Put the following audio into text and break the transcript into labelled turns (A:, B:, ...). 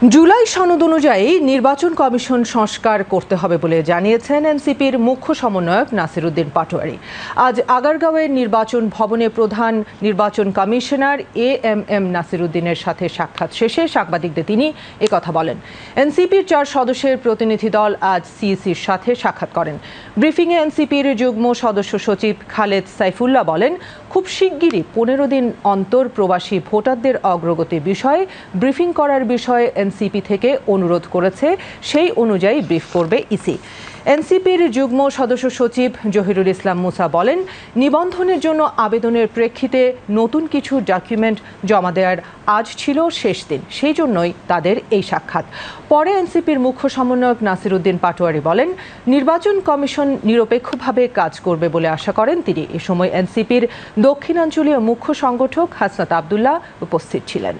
A: জুলাই সনদ অনুযায়ী নির্বাচন কমিশন সংস্কার করতে হবে বলে জানিয়েছেন এনসিপির মুখ্য সমন্বয়ক নাসিরউদ্দিন পাটোয়ারী। আজ আগারগাঁওয়ের নির্বাচন ভবনে প্রধান নির্বাচন কমিশনার এএমএম নাসিরউদ্দিনের সাথে সাক্ষাৎ শেষে সাংবাদিকদের তিনি একথা বলেন। এনসিপির 4 সদস্যের প্রতিনিধি দল আজ সিইসির সাথে সাক্ষাৎ করেন। ব্রিফিংয়ে এনসিপির যুগ্ম সদস্য সচিব খালেদ সাইফুল্লাহ বলেন, খুব শিগগিরই 15 দিন অন্তর প্রবাসী ভোটারদের অগ্রগতি বিষয়ে ব্রিফিং করার বিষয়ে এনসিপি থেকে অনুরোধ করেছে, সেই অনুযায়ী ব্রিফ করবে ইসি। এনসিপির যুগ্ম সদস্য সচিব জহিরুল ইসলাম মুসা বলেন, নিবন্ধনের জন্য আবেদনের প্রেক্ষিতে নতুন কিছু ডকুমেন্ট জমা দেওয়ার আজ ছিল শেষ দিন, সেই জন্যই তাদের এই সাক্ষাৎ। পরে এনসিপির মুখ্য সমন্বয়ক নাসিরউদ্দিন পাটোয়ারী বলেন, নির্বাচন কমিশন নিরপেক্ষভাবে কাজ করবে বলে আশা করেন তিনি। এ সময় এনসিপির দক্ষিণাঞ্চলীয় মুখ্য সংগঠক হাসনাত আবদুল্লাহ উপস্থিত ছিলেন।